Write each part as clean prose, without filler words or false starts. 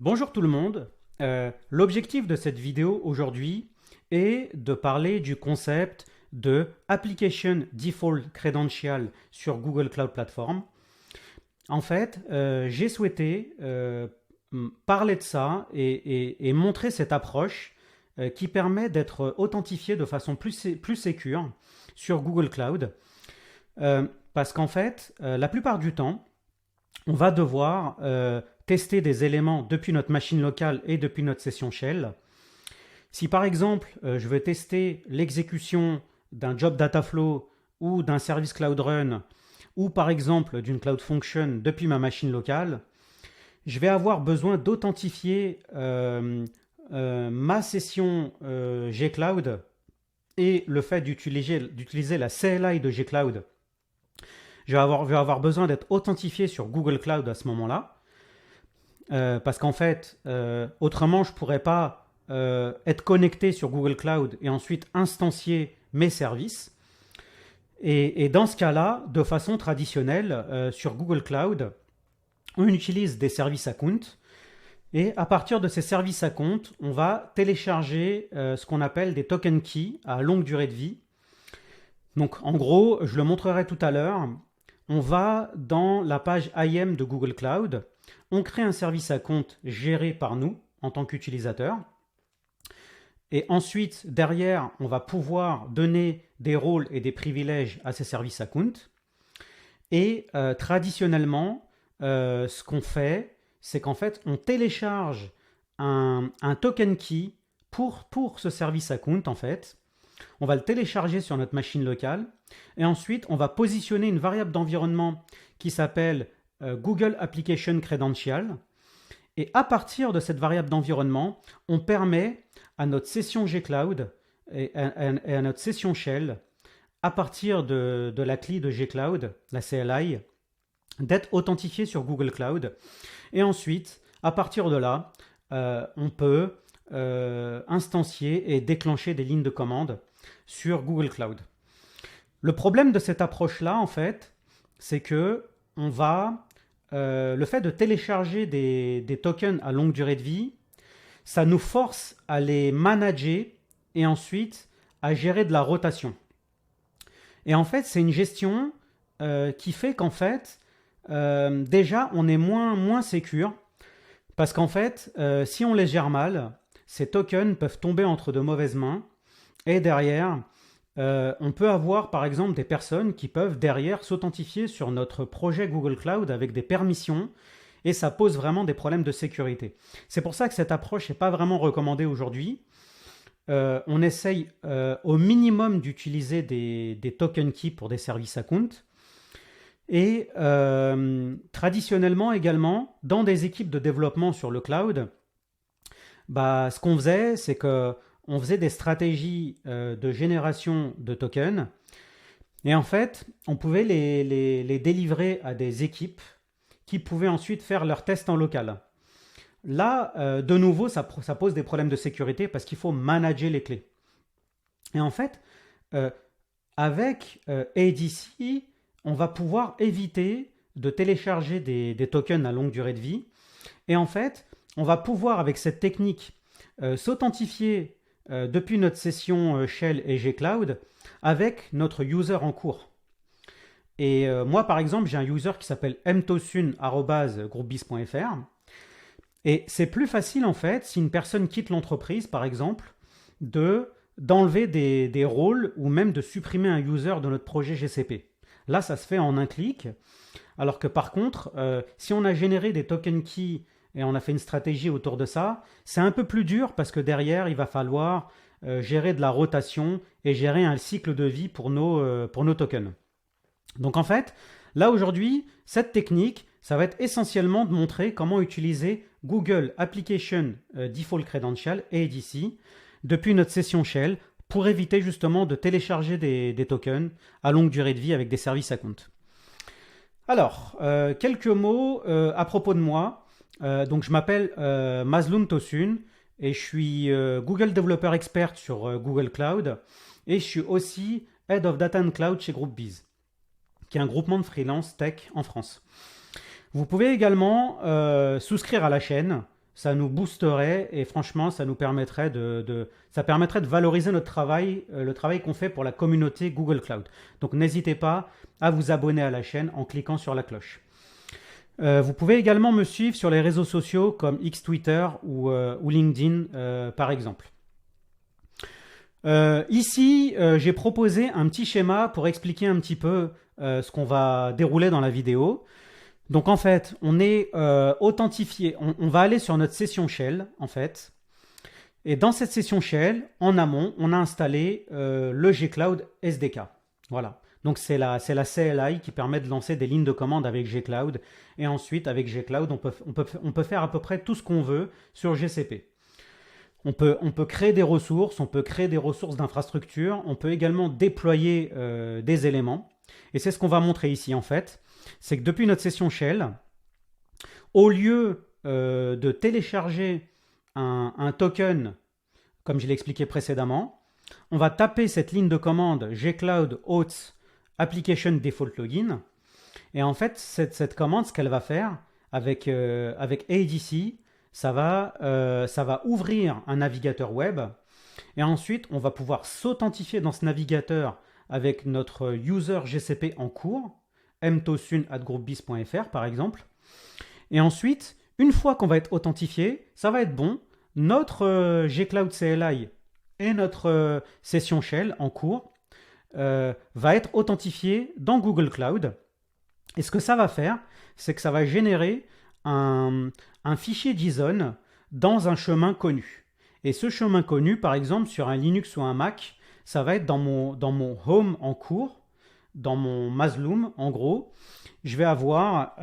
Bonjour tout le monde. L'objectif de cette vidéo aujourd'hui est de parler du concept de Application Default Credential sur Google Cloud Platform. En fait, j'ai souhaité parler de ça et montrer cette approche qui permet d'être authentifié de façon plus sécure sur Google Cloud. Parce qu'en fait, la plupart du temps, on va devoir tester des éléments depuis notre machine locale et depuis notre session shell. Si par exemple, je veux tester l'exécution d'un job Dataflow ou d'un service Cloud Run ou par exemple d'une Cloud Function depuis ma machine locale, je vais avoir besoin d'authentifier ma session gCloud et le fait d'utiliser la CLI de gCloud. Je vais avoir besoin d'être authentifié sur Google Cloud à ce moment-là. Parce qu'en fait, autrement, je ne pourrais pas être connecté sur Google Cloud et ensuite instancier mes services. Et dans ce cas-là, de façon traditionnelle, sur Google Cloud, on utilise des services à compte. Et à partir de ces services à compte, on va télécharger ce qu'on appelle des token keys à longue durée de vie. Donc en gros, je le montrerai tout à l'heure, on va dans la page IAM de Google Cloud, on crée un service à compte géré par nous en tant qu'utilisateur. Et ensuite, derrière, on va pouvoir donner des rôles et des privilèges à ces services à compte. Et traditionnellement, ce qu'on fait, c'est qu'en fait, on télécharge un token key pour ce service à compte, en fait. On va le télécharger sur notre machine locale et ensuite on va positionner une variable d'environnement qui s'appelle Google Application Credential, et à partir de cette variable d'environnement, on permet à notre session gCloud et à notre session shell, à partir de la CLI de gCloud, la CLI, d'être authentifié sur Google Cloud. Et ensuite, à partir de là, on peut instancier et déclencher des lignes de commande sur Google Cloud. Le problème de cette approche-là, en fait, c'est que le fait de télécharger des tokens à longue durée de vie, ça nous force à les manager et ensuite à gérer de la rotation. Et en fait, c'est une gestion qui fait qu'en fait, déjà, on est moins sécure parce qu'en fait, si on les gère mal, ces tokens peuvent tomber entre de mauvaises mains et derrière, on peut avoir par exemple des personnes qui peuvent derrière s'authentifier sur notre projet Google Cloud avec des permissions et ça pose vraiment des problèmes de sécurité. C'est pour ça que cette approche n'est pas vraiment recommandée aujourd'hui. On essaye au minimum d'utiliser des token keys pour des services à compte. Et traditionnellement également, dans des équipes de développement sur le cloud, ce qu'on faisait, c'est qu'on faisait des stratégies de génération de tokens. Et en fait, on pouvait les délivrer à des équipes qui pouvaient ensuite faire leurs tests en local. Là, de nouveau, ça pose des problèmes de sécurité parce qu'il faut manager les clés. Et en fait, avec ADC, on va pouvoir éviter de télécharger des tokens à longue durée de vie. Et en fait, on va pouvoir, avec cette technique, s'authentifier depuis notre session Shell et gCloud avec notre user en cours. Et moi, par exemple, j'ai un user qui s'appelle mtosun@groupbiz.fr. Et c'est plus facile, en fait, si une personne quitte l'entreprise, par exemple, d'enlever des rôles ou même de supprimer un user de notre projet GCP. Là, ça se fait en un clic. Alors que par contre, si on a généré des token keys et on a fait une stratégie autour de ça, c'est un peu plus dur parce que derrière, il va falloir gérer de la rotation et gérer un cycle de vie pour nos tokens. Donc en fait, là aujourd'hui, cette technique, ça va être essentiellement de montrer comment utiliser Google Application Default Credential, ADC, depuis notre session Shell pour éviter justement de télécharger des tokens à longue durée de vie avec des services à compte. Alors, quelques mots à propos de moi. Donc je m'appelle Mazloum Tosun et je suis Google Developer Expert sur Google Cloud et je suis aussi Head of Data and Cloud chez GroupBiz, qui est un groupement de freelance tech en France. Vous pouvez également souscrire à la chaîne ça nous boosterait et franchement, ça nous permettrait ça permettrait de valoriser notre travail, le travail qu'on fait pour la communauté Google Cloud. Donc n'hésitez pas à vous abonner à la chaîne en cliquant sur la cloche. Vous pouvez également me suivre sur les réseaux sociaux comme X Twitter ou LinkedIn par exemple. Ici, j'ai proposé un petit schéma pour expliquer un petit peu ce qu'on va dérouler dans la vidéo. Donc en fait, on est authentifié, on va aller sur notre session shell en fait. Et dans cette session shell, en amont, on a installé le gCloud SDK. Voilà. Donc c'est la CLI qui permet de lancer des lignes de commande avec gCloud. Et ensuite, avec gCloud, on peut faire à peu près tout ce qu'on veut sur GCP. On peut créer des ressources, on peut créer des ressources d'infrastructure, on peut également déployer des éléments. Et c'est ce qu'on va montrer ici en fait. C'est que depuis notre session shell, au lieu de télécharger un token, comme je l'ai expliqué précédemment, on va taper cette ligne de commande gcloud auth application default login. Et en fait, cette commande, ce qu'elle va faire avec ADC, ça va ouvrir un navigateur web. Et ensuite, on va pouvoir s'authentifier dans ce navigateur avec notre user GCP en cours, mtosun@groupbis.fr par exemple. Et ensuite, une fois qu'on va être authentifié, ça va être bon. Notre gCloud CLI et notre session shell en cours va être authentifié dans Google Cloud. Et ce que ça va faire, c'est que ça va générer un fichier JSON dans un chemin connu. Et ce chemin connu, par exemple, sur un Linux ou un Mac, ça va être dans mon home en cours, dans mon Masloom, en gros. Je vais avoir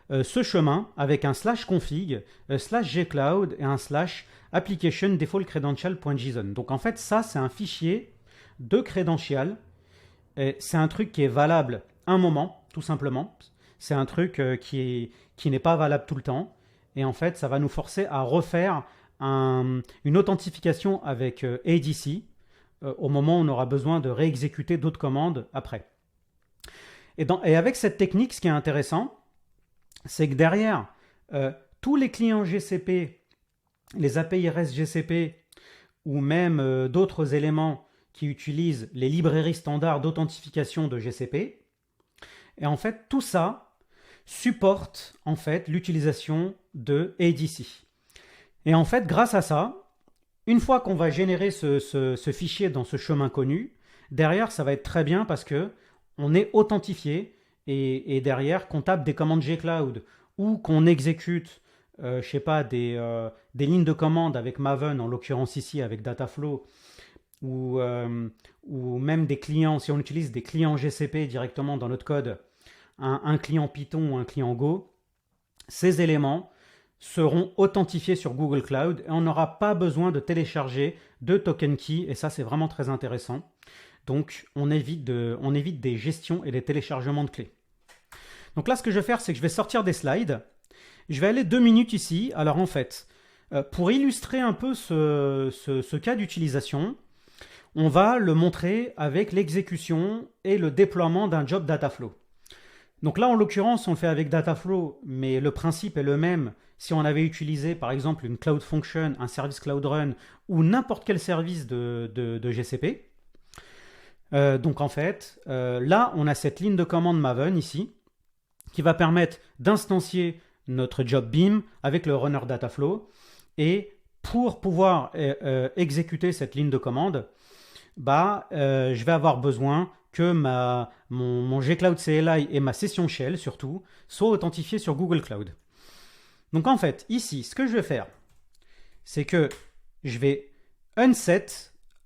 ce chemin avec un /config, /gcloud et un /application default credential.json. Donc en fait, ça, c'est un fichier de credential. C'est un truc qui est valable un moment, tout simplement. C'est un truc qui n'est pas valable tout le temps. Et en fait, ça va nous forcer à refaire une authentification avec ADC au moment où on aura besoin de réexécuter d'autres commandes après. Et avec cette technique, ce qui est intéressant, c'est que derrière, tous les clients GCP, les API REST GCP ou même d'autres éléments qui utilisent les librairies standards d'authentification de GCP, et en fait, tout ça supporte en fait l'utilisation de ADC. Et en fait, grâce à ça, une fois qu'on va générer ce fichier dans ce chemin connu, derrière, ça va être très bien parce que on est authentifié et derrière, qu'on tape des commandes gcloud ou qu'on exécute, je sais pas, des lignes de commande avec Maven, en l'occurrence ici avec Dataflow, ou même des clients, si on utilise des clients GCP directement dans notre code, un client Python ou un client Go, ces éléments seront authentifiés sur Google Cloud et on n'aura pas besoin de télécharger de token key, et ça c'est vraiment très intéressant. Donc on évite des gestions et des téléchargements de clés. Donc là ce que je vais faire, c'est que je vais sortir des slides. Je vais aller 2 minutes ici. Alors en fait, pour illustrer un peu ce cas d'utilisation, on va le montrer avec l'exécution et le déploiement d'un job Dataflow. Donc là, en l'occurrence, on le fait avec Dataflow, mais le principe est le même si on avait utilisé par exemple une Cloud Function, un service Cloud Run ou n'importe quel service de GCP. Donc en fait, là, on a cette ligne de commande Maven ici qui va permettre d'instancier notre job Beam avec le runner Dataflow. Et pour pouvoir exécuter cette ligne de commande, je vais avoir besoin que mon gCloud CLI et ma session shell surtout soient authentifiés sur Google Cloud. Donc en fait, ici, ce que je vais faire, c'est que je vais unset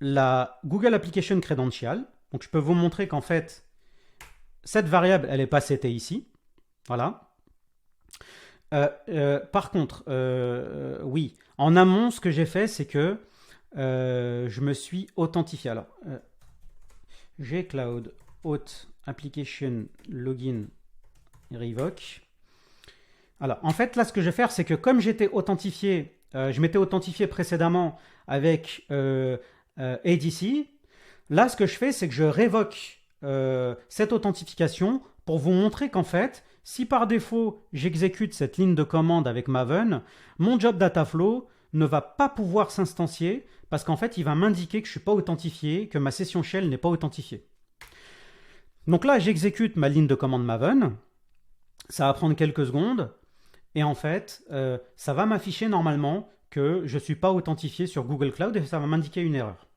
la Google Application Credential. Donc je peux vous montrer qu'en fait, cette variable, elle n'est pas setée ici. Voilà. Par contre, oui, en amont, ce que j'ai fait, c'est que je me suis authentifié. Alors, gcloud auth application login revoke. Alors, en fait, là, ce que je vais faire, c'est que comme j'étais authentifié, je m'étais authentifié précédemment avec ADC, là, ce que je fais, c'est que je révoque cette authentification pour vous montrer qu'en fait, Si par défaut, j'exécute cette ligne de commande avec Maven, mon job Dataflow ne va pas pouvoir s'instancier parce qu'en fait, il va m'indiquer que je ne suis pas authentifié, que ma session shell n'est pas authentifiée. Donc là, j'exécute ma ligne de commande Maven. Ça va prendre quelques secondes. Et en fait, ça va m'afficher normalement que je ne suis pas authentifié sur Google Cloud et ça va m'indiquer une erreur.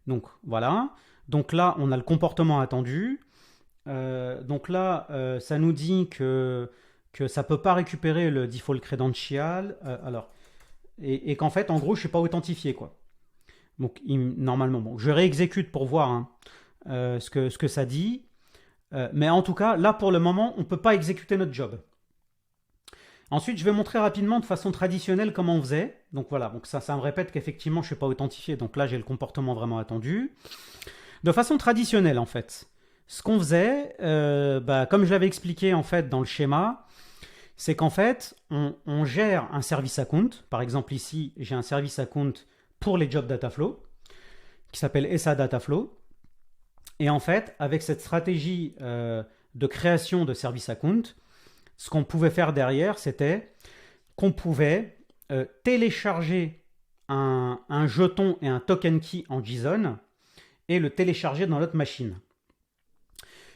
Donc voilà. Donc là, on a le comportement attendu. Donc là, ça nous dit que ça ne peut pas récupérer le default credential. Et qu'en fait, en gros, je ne suis pas authentifié, quoi. Donc normalement, bon, je réexécute pour voir hein, ce que ça dit. Mais en tout cas, là, pour le moment, on ne peut pas exécuter notre job. Ensuite, je vais montrer rapidement de façon traditionnelle comment on faisait. Donc voilà, donc ça me répète qu'effectivement, je ne suis pas authentifié. Donc là, j'ai le comportement vraiment attendu. De façon traditionnelle, en fait, ce qu'on faisait, comme je l'avais expliqué en fait dans le schéma, c'est qu'en fait, on gère un service account. Par exemple, ici, j'ai un service account pour les jobs Dataflow qui s'appelle SA Dataflow. Et en fait, avec cette stratégie de création de service account, ce qu'on pouvait faire derrière, c'était qu'on pouvait télécharger un jeton et un token key en JSON et le télécharger dans notre machine.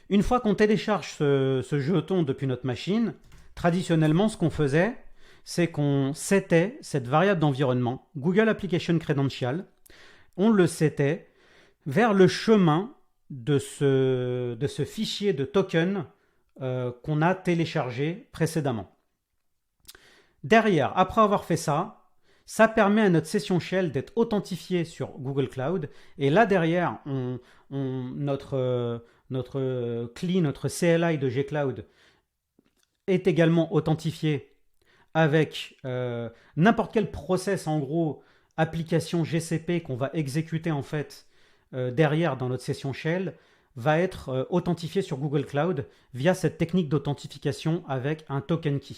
Une fois qu'on télécharge ce jeton depuis notre machine, traditionnellement, ce qu'on faisait, c'est qu'on setait cette variable d'environnement, Google Application Credential, on le setait vers le chemin de ce fichier de token qu'on a téléchargé précédemment. Derrière, après avoir fait ça, ça permet à notre session shell d'être authentifiée sur Google Cloud. Et là, derrière, notre CLI, notre CLI de Gcloud est également authentifié avec n'importe quel process, en gros, application GCP qu'on va exécuter en fait derrière dans notre session shell, va être authentifié sur Google Cloud via cette technique d'authentification avec un token key.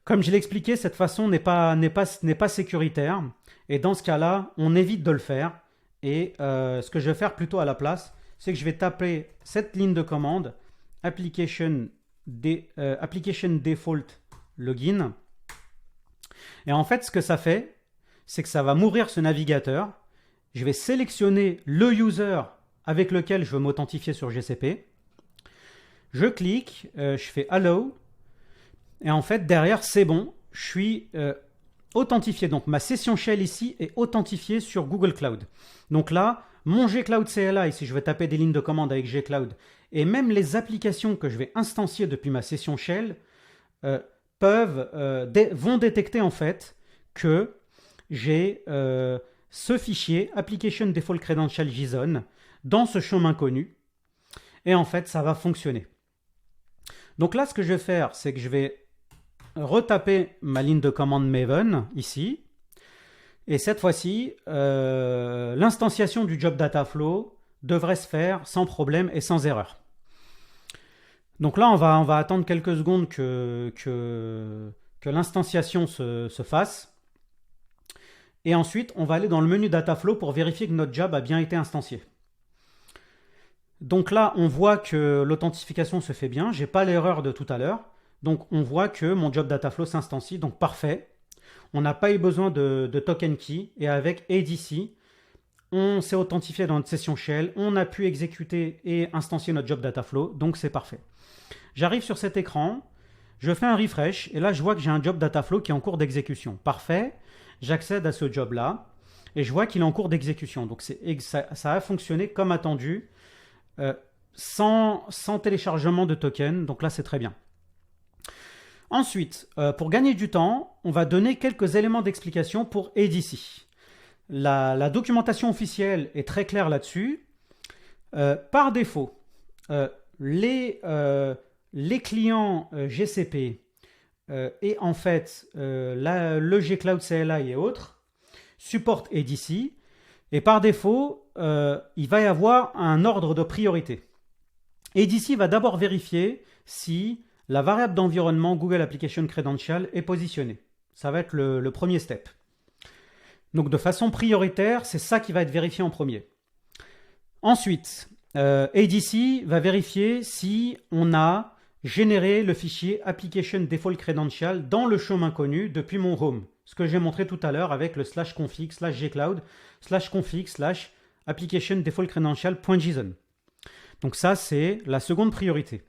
Comme je l'ai expliqué, cette façon n'est pas sécuritaire et dans ce cas-là, on évite de le faire et ce que je vais faire plutôt à la place, c'est que je vais taper cette ligne de commande application default login et en fait, ce que ça fait, c'est que ça va m'ouvrir ce navigateur. Je vais sélectionner le user avec lequel je veux m'authentifier sur GCP. Je clique, je fais Allow. Et en fait, derrière, c'est bon. Je suis authentifié. Donc, ma session shell ici est authentifiée sur Google Cloud. Donc là, mon Gcloud CLI, si je vais taper des lignes de commande avec Gcloud, et même les applications que je vais instancier depuis ma session shell vont détecter en fait que j'ai ce fichier Application Default Credential JSON dans ce chemin connu et en fait ça va fonctionner. Donc là ce que je vais faire c'est que je vais retaper ma ligne de commande Maven ici et cette fois-ci l'instanciation du job Dataflow devrait se faire sans problème et sans erreur. Donc là on va attendre quelques secondes que l'instanciation se fasse. Et ensuite, on va aller dans le menu Dataflow pour vérifier que notre job a bien été instancié. Donc là, on voit que l'authentification se fait bien. Je n'ai pas l'erreur de tout à l'heure. Donc on voit que mon job Dataflow s'instancie. Donc parfait. On n'a pas eu besoin de token key. Et avec ADC, on s'est authentifié dans notre session shell. On a pu exécuter et instancier notre job Dataflow. Donc c'est parfait. J'arrive sur cet écran. Je fais un refresh. Et là, je vois que j'ai un job Dataflow qui est en cours d'exécution. Parfait. J'accède à ce job-là et je vois qu'il est en cours d'exécution. Donc ça a fonctionné comme attendu, sans téléchargement de token. Donc là, c'est très bien. Ensuite, pour gagner du temps, on va donner quelques éléments d'explication pour ADC. La documentation officielle est très claire là-dessus. Par défaut, les clients GCP et en fait, le Gcloud CLI et autres supportent ADC. Et par défaut, il va y avoir un ordre de priorité. ADC va d'abord vérifier si la variable d'environnement Google Application Credential est positionnée. Ça va être le premier step. Donc de façon prioritaire, c'est ça qui va être vérifié en premier. Ensuite, ADC va vérifier si on a générer le fichier application default credential dans le chemin connu depuis mon home. Ce que j'ai montré tout à l'heure avec le /config /gcloud /config /application default credential.json. Donc ça, c'est la seconde priorité.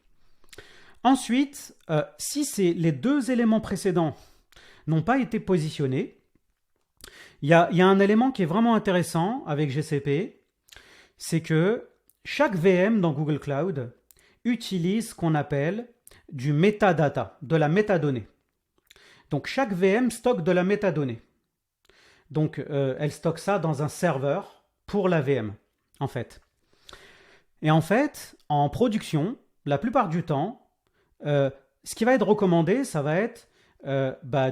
Ensuite, si les deux éléments précédents n'ont pas été positionnés, il y a un élément qui est vraiment intéressant avec GCP, c'est que chaque VM dans Google Cloud utilise ce qu'on appelle du metadata, de la métadonnée. Donc chaque VM stocke de la métadonnée. Donc elle stocke ça dans un serveur pour la VM, en fait. Et en fait, en production, la plupart du temps, ce qui va être recommandé, ça va être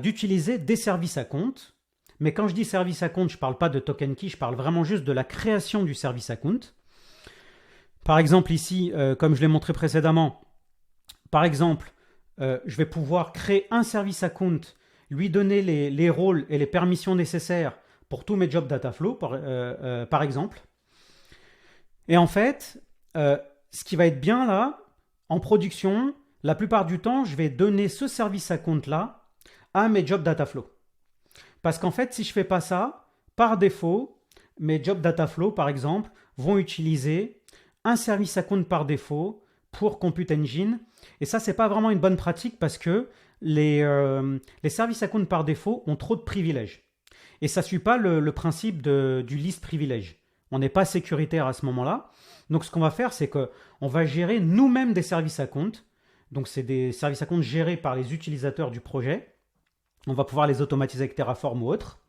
d'utiliser des services à compte. Mais quand je dis service à compte, je ne parle pas de token key, je parle vraiment juste de la création du service à compte. Par exemple ici, comme je l'ai montré précédemment, par exemple, je vais pouvoir créer un service à compte, lui donner les rôles et les permissions nécessaires pour tous mes jobs Dataflow, par exemple. Et en fait, ce qui va être bien là, en production, la plupart du temps, je vais donner ce service à compte-là à mes jobs Dataflow. Parce qu'en fait, si je ne fais pas ça, par défaut, mes jobs Dataflow, par exemple, vont utiliser un service à compte par défaut pour Compute Engine. Et ça, ce n'est pas vraiment une bonne pratique parce que les services à compte par défaut ont trop de privilèges. Et ça ne suit pas le principe du list privilège. On n'est pas sécuritaire à ce moment-là. Donc, ce qu'on va faire, c'est qu'on va gérer nous-mêmes des services à compte. Donc, c'est des services à compte gérés par les utilisateurs du projet. On va pouvoir les automatiser avec Terraform ou autre.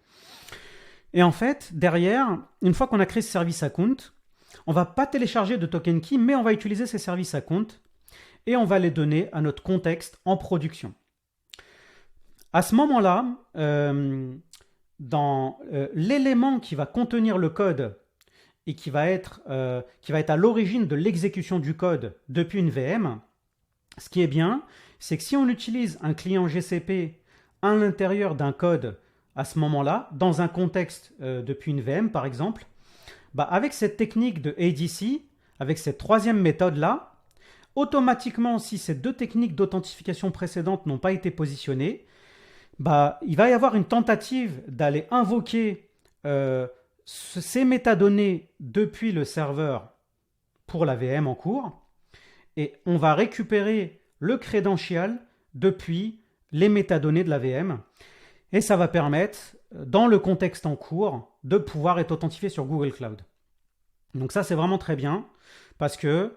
Et en fait, derrière, une fois qu'on a créé ce service à compte, on ne va pas télécharger de token key, mais on va utiliser ces services à compte et on va les donner à notre contexte en production. À ce moment-là, dans l'élément qui va contenir le code et qui va être à l'origine de l'exécution du code depuis une VM, ce qui est bien, c'est que si on utilise un client GCP à l'intérieur d'un code à ce moment-là, dans un contexte depuis une VM par exemple, avec cette technique de ADC, avec cette troisième méthode-là, automatiquement, si ces deux techniques d'authentification précédentes n'ont pas été positionnées, il va y avoir une tentative d'aller invoquer ces métadonnées depuis le serveur pour la VM en cours, et on va récupérer le credential depuis les métadonnées de la VM, et ça va permettre, dans le contexte en cours, de pouvoir être authentifié sur Google Cloud. Donc ça, c'est vraiment très bien, parce que,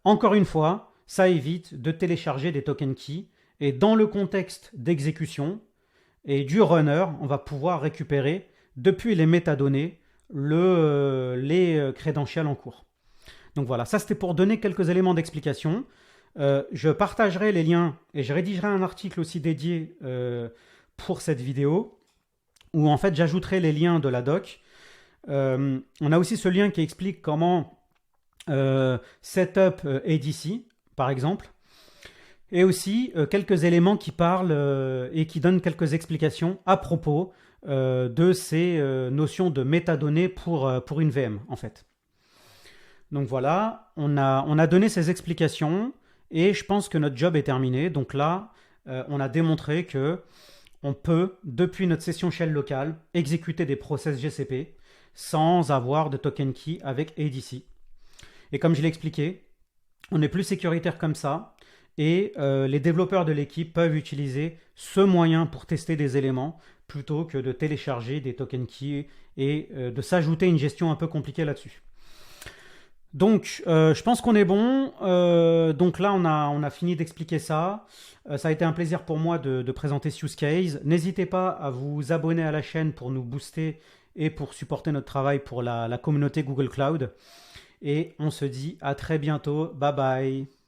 encore une fois, ça évite de télécharger des token keys, et dans le contexte d'exécution et du runner, on va pouvoir récupérer, depuis les métadonnées, les credentials en cours. Donc voilà, ça c'était pour donner quelques éléments d'explication. Je partagerai les liens et je rédigerai un article aussi dédié pour cette vidéo où en fait j'ajouterai les liens de la doc. On a aussi ce lien qui explique comment setup ADC par exemple, et aussi quelques éléments qui parlent et qui donnent quelques explications à propos de ces notions de métadonnées pour une VM en fait. Donc voilà, on a donné ces explications et je pense que notre job est terminé. Donc là, on a démontré que on peut, depuis notre session shell locale, exécuter des process GCP sans avoir de token key avec ADC. Et comme je l'ai expliqué, on est plus sécuritaire comme ça et les développeurs de l'équipe peuvent utiliser ce moyen pour tester des éléments plutôt que de télécharger des token keys et de s'ajouter une gestion un peu compliquée là-dessus. Donc, je pense qu'on est bon. Donc là, on a fini d'expliquer ça. Ça a été un plaisir pour moi de présenter ce use case. N'hésitez pas à vous abonner à la chaîne pour nous booster et pour supporter notre travail pour la communauté Google Cloud. Et on se dit à très bientôt. Bye bye.